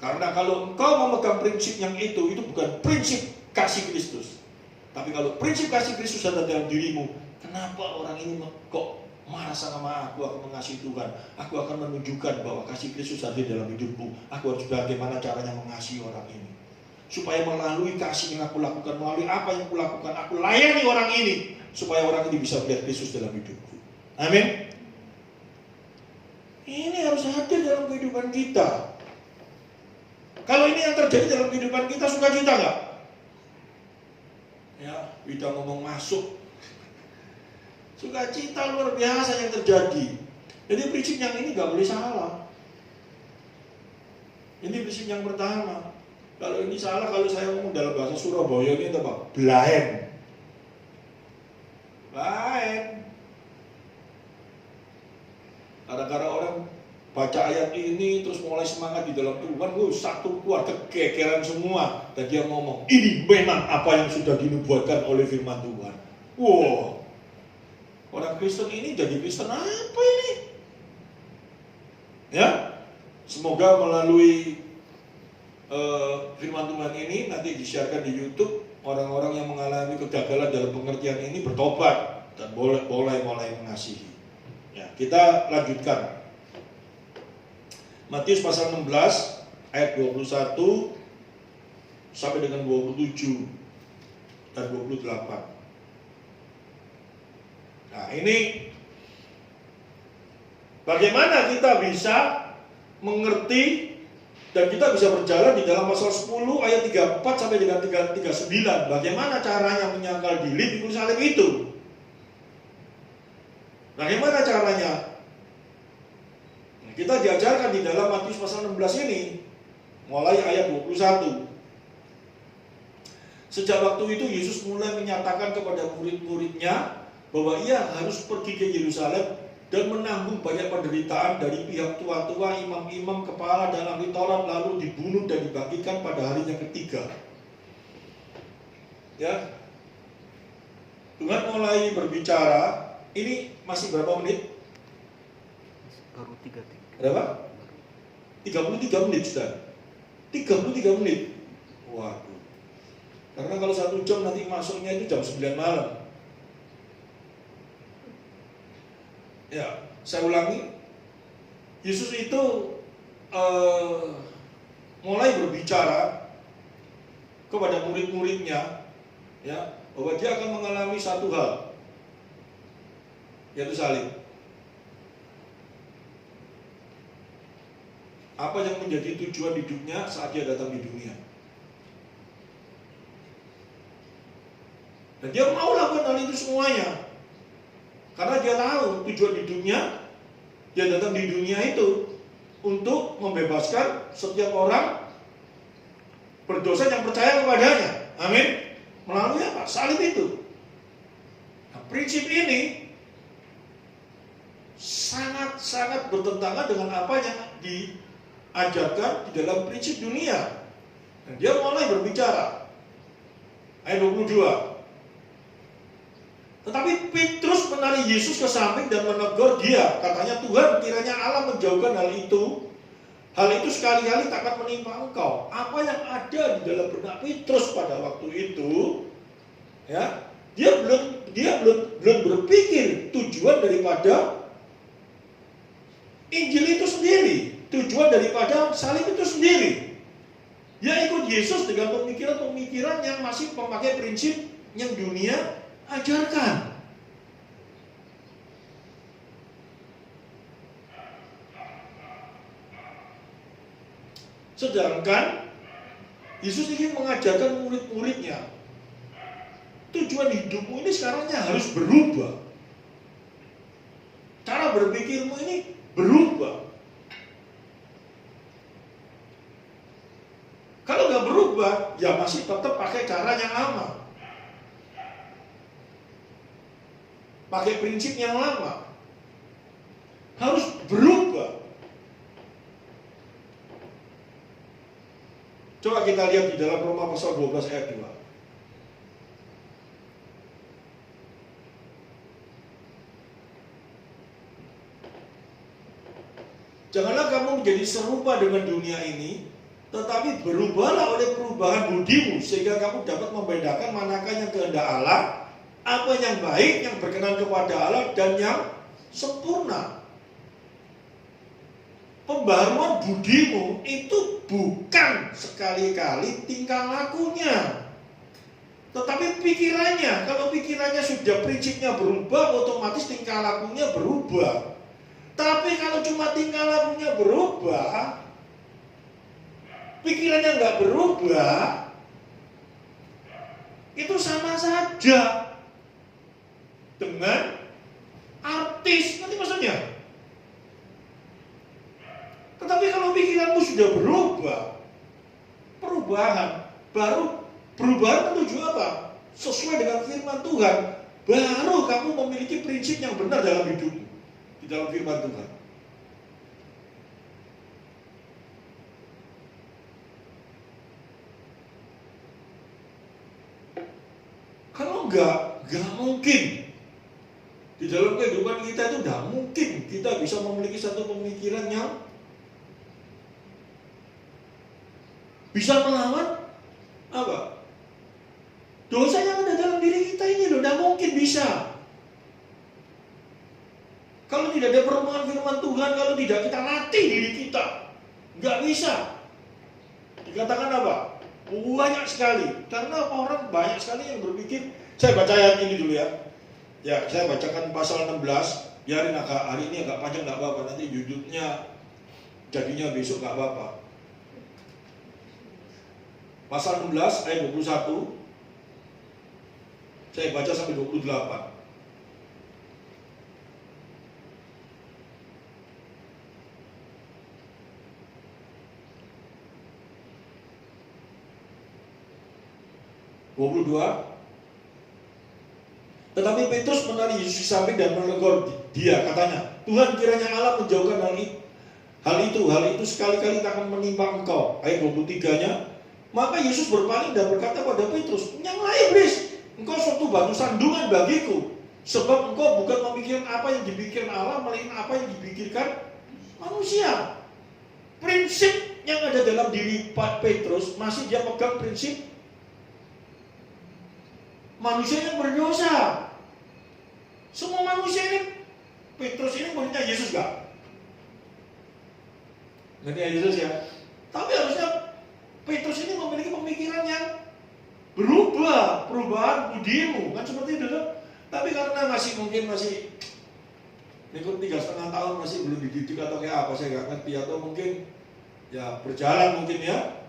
Karena kalau engkau memegang prinsip yang itu bukan prinsip kasih Kristus. Tapi kalau prinsip kasih Kristus ada dalam dirimu, kenapa orang ini kok marah sama aku mengasihi Tuhan. Aku akan menunjukkan bahwa kasih Kristus ada dalam hidupku. Aku harus bagaimana caranya mengasihi orang ini. Supaya melalui kasih yang aku lakukan, melalui apa yang aku lakukan, aku layani orang ini. Supaya orang ini bisa melihat Kristus dalam hidupku. Amin. Ini harus hadir dalam kehidupan kita. Kalau ini yang terjadi dalam kehidupan kita, sukacita nggak? Ya, Wida ngomong masuk. Sukacita luar biasa yang terjadi. Jadi prinsip yang ini nggak boleh salah. Ini prinsip yang pertama. Kalau ini salah, kalau saya ngomong dalam bahasa Surabaya ini apa? Blaen. Kadang-kadang orang baca ayat ini terus mulai semangat di dalam Tuhan, satu keluarga kegeeran semua, dan dia ngomong, ini memang apa yang sudah dinubuatkan oleh firman Tuhan. Wow, orang Kristen ini jadi Kristen apa ini? Ya, semoga melalui firman Tuhan ini nanti disiarkan di YouTube, orang-orang yang mengalami kegagalan dalam pengertian ini bertobat dan mulai mengasihi. Ya, kita lanjutkan. Matius pasal 16 ayat 21 sampai dengan 27 dan 28. Nah, ini bagaimana kita bisa mengerti dan kita bisa berjalan di dalam pasal 10 ayat 34 sampai dengan 39. Bagaimana caranya menyangkal di ikut salib itu? Bagaimana caranya? Kita diajarkan di dalam Matius pasal 16 ini, mulai ayat 21. Sejak waktu itu Yesus mulai menyatakan kepada murid-muridnya bahwa ia harus pergi ke Yerusalem dan menanggung banyak penderitaan dari pihak tua-tua, imam-imam, kepala dan ahli Taurat, lalu dibunuh dan dibangkitkan pada harinya ketiga. Ya, Tuhan mulai berbicara. Ini masih berapa menit? Baru 3. Berapa? 33 menit sudah. 33 menit. Waduh. Karena kalau 1 jam nanti masuknya itu jam 9 malam. Ya, saya ulangi. Yesus itu mulai berbicara kepada murid-muridnya, ya, bahwa dia akan mengalami satu hal, yaitu salib. Apa yang menjadi tujuan hidupnya saat dia datang di dunia. Dan dia mau lakukan hal itu semuanya. Karena dia tahu tujuan hidupnya, dia datang di dunia itu untuk membebaskan setiap orang berdosa yang percaya kepadanya. Amin. Melalui apa? Salib itu. Nah, prinsip ini sangat sangat bertentangan dengan apa yang diajarkan di dalam prinsip dunia. Dan dia mulai berbicara. Ayat 22. Tetapi Petrus menarik Yesus ke samping dan menegur dia. Katanya, Tuhan, kiranya Allah menjauhkan hal itu. Hal itu sekali-kali takkan menimpa engkau. Apa yang ada di dalam benak Petrus pada waktu itu, ya, dia belum berpikir tujuan daripada Injil itu sendiri, tujuan daripada salib itu sendiri. Dia ikut Yesus dengan pemikiran-pemikiran yang masih memakai prinsip yang dunia ajarkan. Sedangkan Yesus ingin mengajarkan murid-muridnya, tujuan hidupmu ini sekarangnya harus berubah. Cara berpikirmu ini berubah. Kalau nggak berubah, ya masih tetap pakai cara yang lama, pakai prinsip yang lama. Harus berubah. Coba kita lihat di dalam Roma pasal 12 ayat 2. Janganlah kamu menjadi serupa dengan dunia ini, tetapi berubahlah oleh perubahan budimu, sehingga kamu dapat membedakan manakah yang kehendak Allah, apa yang baik, yang berkenan kepada Allah, dan yang sempurna. Pembaharuan budimu itu bukan sekali-kali tingkah lakunya, tetapi pikirannya. Kalau pikirannya sudah prinsipnya berubah, otomatis tingkah lakunya berubah. Tapi kalau cuma tingkah lakunya berubah, pikirannya nggak berubah, itu sama saja dengan artis. Nanti maksudnya. Tetapi kalau pikiranmu sudah berubah, perubahan menuju apa? Sesuai dengan firman Tuhan, baru kamu memiliki prinsip yang benar dalam hidupmu, di dalam firman Tuhan. Kalau enggak mungkin. Di dalam kehidupan kita itu enggak mungkin kita bisa memiliki satu pemikiran yang bisa melawan apa? Dosa yang ada dalam diri kita ini loh, enggak mungkin bisa. Kalau tidak ada permohonan firman Tuhan, kalau tidak kita latih diri kita, enggak bisa. Dikatakan apa? Banyak sekali. Karena orang banyak sekali yang berpikir, saya baca ayat ini dulu ya. Ya, saya bacakan pasal 16. Biarin hari ini agak panjang enggak apa-apa, nanti judulnya jadinya besok enggak apa-apa. Pasal 16 ayat 21. Saya baca sampai 28. Tetapi Petrus menarik Yesus di samping dan menegur dia, katanya, Tuhan, kiranya Allah menjauhkan hal itu sekali-kali takkan menimpa engkau. Ayat 23-nya, maka Yesus berpaling dan berkata pada Petrus, nyanglah iblis, engkau suatu batu sandungan bagiku, sebab engkau bukan memikirkan apa yang dipikirkan Allah, melainkan apa yang dipikirkan manusia. Prinsip yang ada dalam diri Pak Petrus masih dia pegang prinsip manusia yang berdosa. Semua manusia ini, Petrus ini muridnya Yesus gak? Ngerti ya Yesus ya? Tapi harusnya Petrus ini memiliki pemikiran yang berubah, perubahan budimu, kan seperti itu tuh. Tapi karena masih ikut 3,5 tahun masih belum dididik atau kayak apa, saya nggak ngerti, atau mungkin ya berjalan mungkin ya.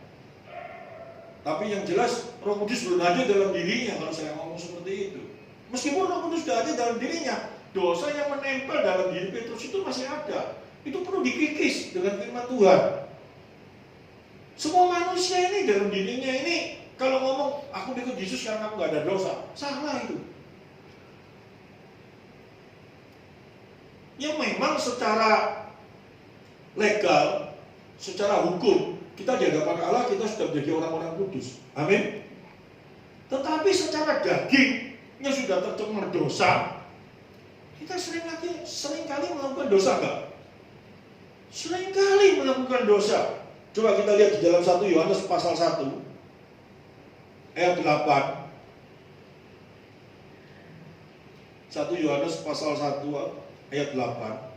Tapi yang jelas Roh Kudus belum ada dalam dirinya kalau saya ngomong seperti itu. Meskipun Roh Kudus sudah ada dalam dirinya, dosa yang menempel dalam diri Petrus itu masih ada. Itu perlu dikikis dengan firman Tuhan. Semua manusia ini dalam dirinya ini, kalau ngomong aku ikut Yesus karena aku gak ada dosa, salah itu. yang memang secara legal, secara hukum, kita di hadapan Allah kita sudah menjadi orang-orang kudus. Amin. Tetapi secara dagingnya sudah tercemar dosa, kita seringkali melakukan dosa enggak? Seringkali melakukan dosa. Coba kita lihat di dalam 1 Yohanes pasal 1 ayat 8. 1 Yohanes pasal 1 ayat 8.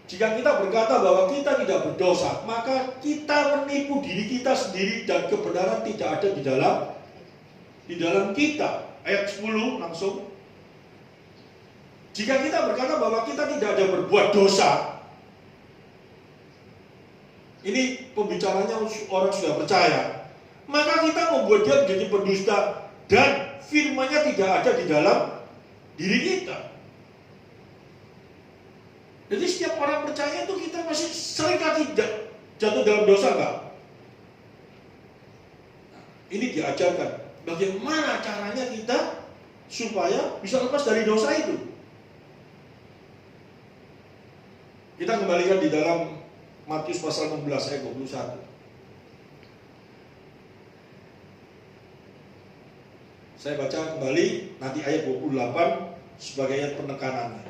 Jika kita berkata bahwa kita tidak berdosa, maka kita menipu diri kita sendiri dan kebenaran tidak ada di dalam kita. Ayat 10 langsung. Jika kita berkata bahwa kita tidak ada berbuat dosa, ini pembicaranya orang sudah percaya, maka kita membuat dia menjadi pendusta dan firman-Nya tidak ada di dalam diri kita. Jadi setiap orang percaya itu kita masih seringkali jatuh dalam dosa enggak? Nah, ini diajarkan bagaimana caranya kita supaya bisa lepas dari dosa itu. Kita kembalikan di dalam Matius pasal 16 ayat 21. Saya baca kembali nanti ayat 28 sebagai ayat penekanannya.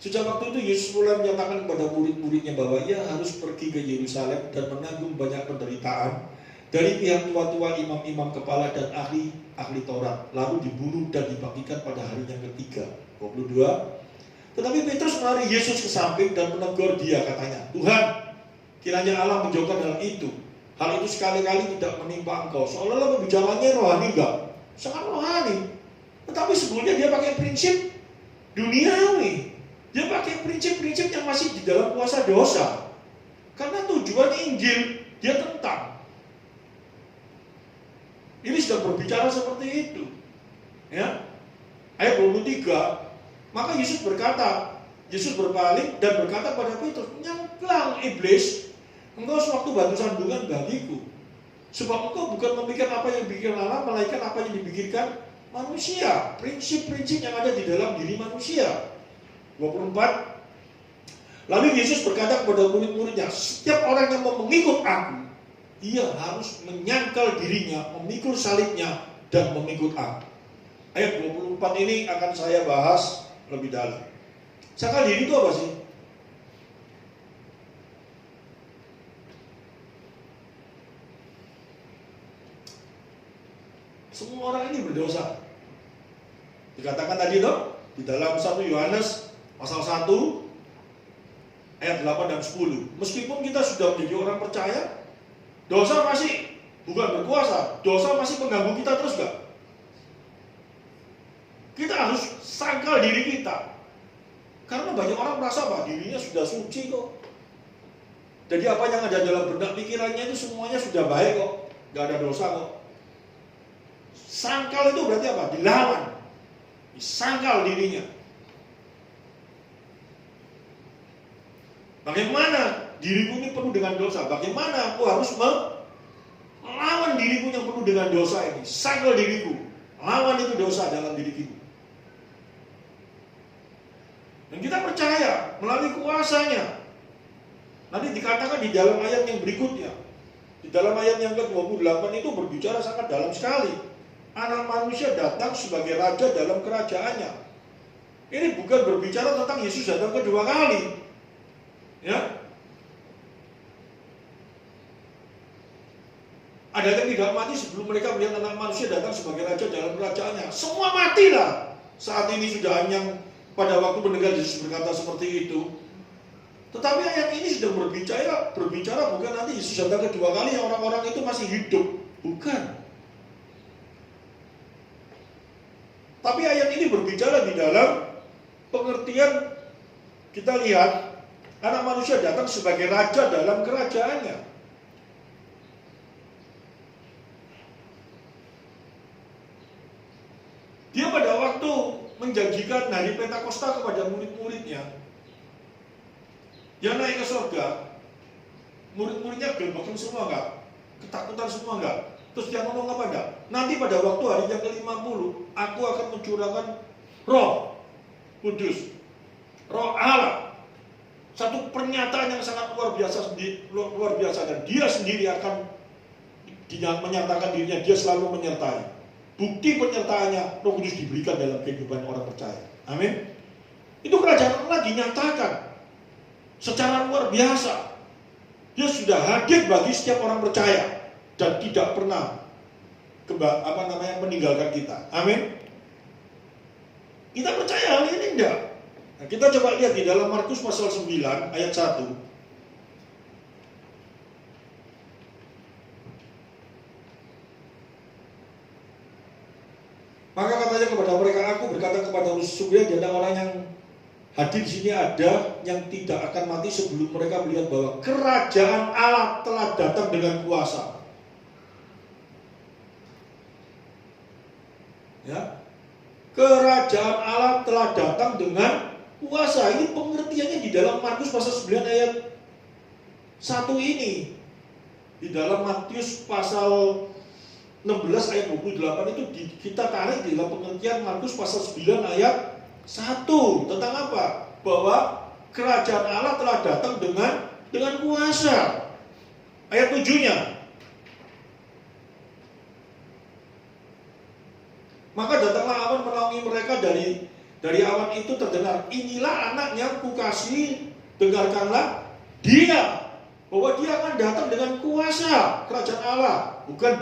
Sejak waktu itu Yesus mulai menyatakan kepada murid-muridnya bahwa ia harus pergi ke Yerusalem dan menanggung banyak penderitaan dari pihak tua-tua, imam-imam kepala dan ahli Taurat, lalu dibunuh dan dibagikan pada hari yang ketiga. 22. Tetapi Petrus menarik Yesus ke samping dan menegur dia, katanya, Tuhan, kiranya Allah menjauhkan hal itu. Hal itu sekali-kali tidak menimpa engkau. Seolah-olah pembicaranya rohani enggak? Sangat rohani. Tetapi sebelumnya dia pakai prinsip duniawi. Dia pakai prinsip-prinsip yang masih di dalam kuasa dosa. Karena tujuan Injil dia tentang. Ini sudah berbicara seperti itu. Ya. Ayat 23. Maka Yesus berkata, Yesus berpaling dan berkata pada Petrus, nyangklang iblis, engkau sewaktu batu sandungan bagiku. Sebab engkau bukan memikir apa yang dipikirkan Allah, melainkan apa yang dipikirkan manusia. Prinsip-prinsip yang ada di dalam diri manusia. 24. Lalu Yesus berkata kepada murid-muridnya, setiap orang yang mau mengikut aku, ia harus menyangkal dirinya, memikul salibnya, dan mengikut aku. Ayat 24 ini akan saya bahas lebih dalam. Sangkal diri itu apa sih? Semua orang ini berdosa. Dikatakan tadi dong, di dalam 1 Yohanes pasal 1 ayat 8 dan 10. Meskipun kita sudah menjadi orang percaya, dosa masih bukan berkuasa, dosa masih mengganggu kita terus gak? Kita harus sangkal diri kita. Karena banyak orang merasa bahwa dirinya sudah suci kok. Jadi apa yang ada dalam benak pikirannya itu semuanya sudah baik kok, gak ada dosa kok. Sangkal itu berarti apa? Dilawan. Disangkal dirinya. Bagaimana diriku ini penuh dengan dosa? Bagaimana aku harus melawan diriku yang penuh dengan dosa ini? Sangkal diriku. Lawan itu dosa dalam diri kita. Dan kita percaya melalui kuasanya. Nanti dikatakan di dalam ayat yang berikutnya. Di dalam ayat yang ke-28 itu berbicara sangat dalam sekali. Anak manusia datang sebagai raja dalam kerajaannya. Ini bukan berbicara tentang Yesus datang kedua kali. Ya. Ada yang tidak mati sebelum mereka melihat anak manusia datang sebagai raja dalam kerajaannya. Semua matilah. Saat ini sudah yang pada waktu mendengar Yesus berkata seperti itu. Tetapi ayat ini sudah berbicara bukan nanti Yesus datang kedua kali yang orang-orang itu masih hidup. Bukan. Tapi ayat ini berbicara di dalam pengertian kita lihat anak manusia datang sebagai raja dalam kerajaannya. Dia pada waktu menjanjikan hari Pentakosta kepada murid-muridnya, dia naik ke surga, murid-muridnya gelbakan semua enggak? Ketakutan semua enggak? Terus dia ngomong apa enggak? Nanti pada waktu hari yang ke-50, aku akan mencurahkan roh. Kudus. Roh Allah. Satu pernyataan yang sangat luar biasa dan dia sendiri akan menyatakan dirinya, dia selalu menyertai. Bukti penyertaannya Roh Kudus diberikan dalam kehidupan orang percaya. Amin. Itu kerajaan Allah dinyatakan secara luar biasa. Dia sudah hadir bagi setiap orang percaya dan tidak pernah meninggalkan kita. Amin. Kita percaya hal ini enggak? Nah, kita coba lihat di dalam Markus pasal 9 ayat 1. Maka katanya kepada mereka, aku berkata kepada sesungguhnya di antara orang yang hadir di sini ada yang tidak akan mati sebelum mereka melihat bahwa kerajaan Allah telah datang dengan kuasa. Ya, kerajaan Allah telah datang dengan kuasa. Ini pengertiannya di dalam Markus pasal 9 ayat 1 ini. Di dalam Matius pasal 16 ayat 28 itu kita tarik di dalam pengertian Markus pasal 9 ayat 1. Tentang apa? Bahwa kerajaan Allah telah datang dengan kuasa. Ayat 7-nya. Maka datanglah awan menaungi mereka, dari awan itu terdengar, inilah anak yang kukasihi, dengarkanlah dia. Bahwa dia akan datang dengan kuasa kerajaan Allah. Bukan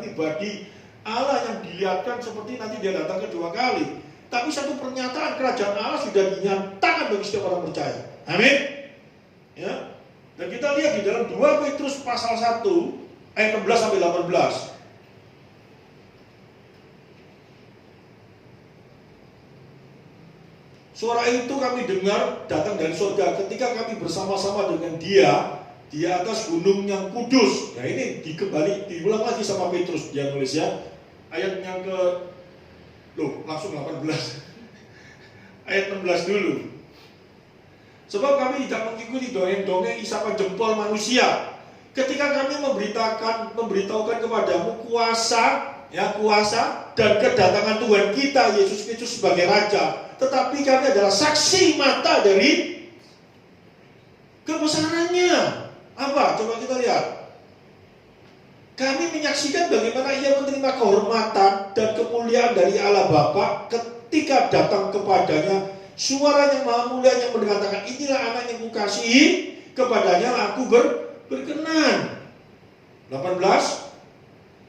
pribadi Allah yang dilihatkan seperti nanti dia datang kedua kali. Tapi satu pernyataan kerajaan Allah sudah dinyatakan bagi setiap orang percaya. Amin. Ya. Dan kita lihat di dalam 2 Petrus pasal 1 ayat 16 sampai 18. Suara itu kami dengar datang dari surga ketika kami bersama-sama dengan dia di atas gunung yang kudus. Ya ini diulang lagi sama Petrus, dia nulis ya. Ayat yang langsung 18. Ayat 16 dulu. Sebab kami tidak mengikuti dongeng-dongeng isapan jempol manusia. Ketika kami memberitahukan kepadamu kuasa dan kedatangan Tuhan kita Yesus Kristus sebagai Raja. Tetapi kami adalah saksi mata dari kebesarannya. Apa? Coba kita lihat. Kami menyaksikan bagaimana ia menerima kehormatan dan kemuliaan dari Allah Bapa ketika datang kepadanya suara yang maha mulia yang mengatakan, inilah anak yang kukasihi, kepadanya aku berkenan. 18.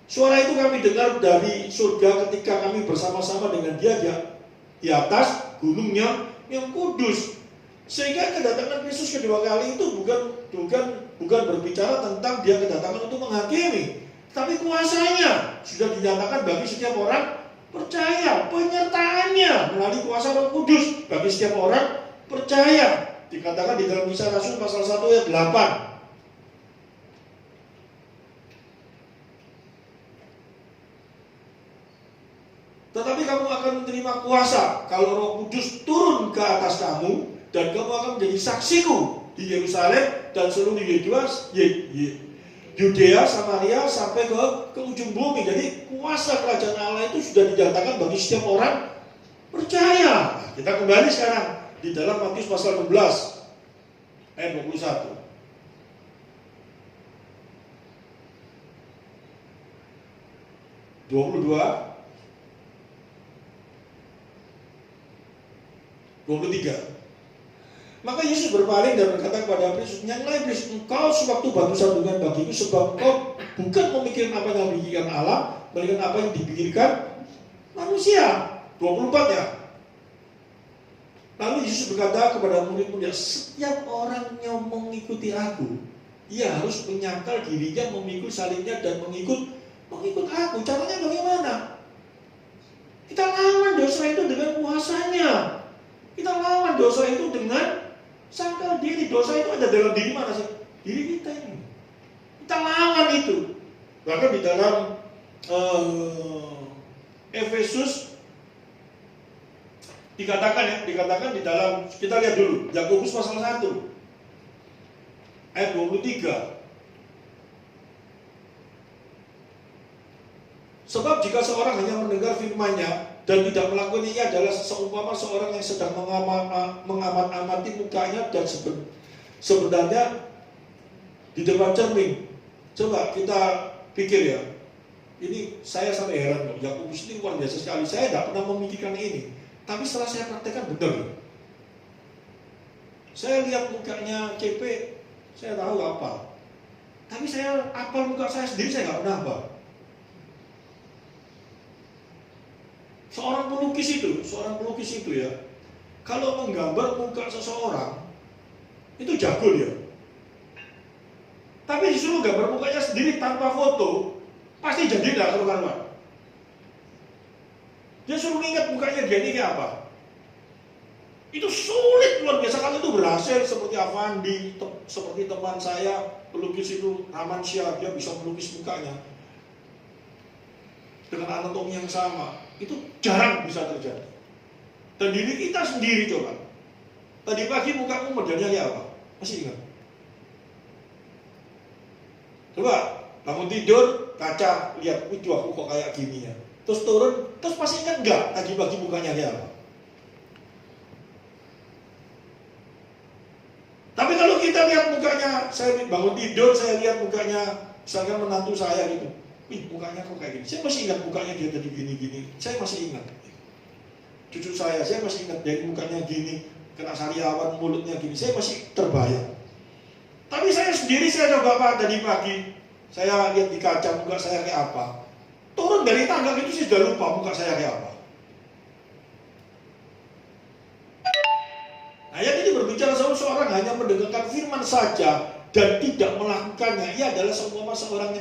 Suara itu kami dengar dari surga ketika kami bersama-sama dengan dia di atas gunung yang kudus. Sehingga kedatangan Kristus kedua kali itu bukan berbicara tentang dia kedatangan untuk menghakimi, tapi kuasanya sudah dinyatakan bagi setiap orang percaya. Penyertaannya melalui kuasa Roh Kudus bagi setiap orang percaya. Dikatakan di dalam Kisah Rasul pasal 1 ayat 8. Tetapi kamu akan menerima kuasa kalau Roh Kudus turun ke atas kamu, dan kamu akan menjadi saksiku di Yerusalem dan seluruh Yudea, Samaria sampai ke ujung bumi. Jadi kuasa kerajaan Allah itu sudah dinyatakan bagi setiap orang percaya. Kita kembali sekarang di dalam Matius pasal 16 ayat 21. 23. Maka Yesus berpaling dan berkata kepada iblis, nyanglah iblis, engkau sewaktu batu sandungan bagiku, sebab engkau bukan memikirkan apa yang dipikirkan Allah, melainkan apa yang dipikirkan manusia. 24 ya. Lalu Yesus berkata kepada murid-muridnya, setiap orang yang mengikuti aku, ia harus menyangkal dirinya, memikul salibnya dan mengikut aku. Caranya bagaimana? Kita lawan dosa itu dengan kuasanya. Kita lawan dosa itu dengan sangkal diri. Dosa itu ada dalam diri mana sih? Diri kita ini. Kita lawan itu. Bahkan di dalam Efesus dikatakan di dalam, kita lihat dulu Yakobus pasal 1 ayat 23. Sebab jika seorang hanya mendengar firman-Nya dan tidak melakukan ini adalah seumpama seorang yang sedang mengamat-amati mukanya dan sebenarnya di depan cermin. Coba kita pikir ya, ini saya sampai heran loh, Yakobus ini luar biasa sekali. Saya tidak pernah memikirkan ini, tapi setelah saya praktekkan benar. Saya lihat mukanya CP, saya tahu apa. Tapi saya apal muka saya sendiri, saya nggak pernah apa. Seorang pelukis itu ya, kalau menggambar muka seseorang, itu jago dia. Tapi disuruh gambar mukanya sendiri tanpa foto, pasti jadi tidak karuan. Dia suruh ingat mukanya dia ini kayak apa. Itu sulit luar biasa. Kalau itu berhasil seperti Avandi, seperti teman saya pelukis itu Amansyah, dia bisa melukis mukanya dengan anatomi yang sama. Itu jarang bisa terjadi. Dan diri kita sendiri coba. Tadi pagi mukamu modelnya kayak apa? Masih ingat? Coba bangun tidur, kaca, lihat, wih aku kok kayak gini ya. Terus turun, terus masih ingat enggak tadi pagi mukanya kayak apa? Tapi kalau kita lihat mukanya, saya bangun tidur, saya lihat mukanya, misalnya menantu saya gitu. Wih, mukanya kok kayak gini. Saya masih ingat mukanya dia tadi gini-gini. Saya masih ingat. Cucu saya masih ingat dari mukanya gini, kena sariawan, mulutnya gini. Saya masih terbayang. Tapi saya sendiri, saya coba apa tadi pagi. Saya lihat di kaca muka saya kayak apa. Turun dari tangga itu saya sudah lupa muka saya kayak apa. Ayat ini berbicara soal seorang hanya mendengarkan firman saja dan tidak melakukannya. Ia adalah seumpama seorang yang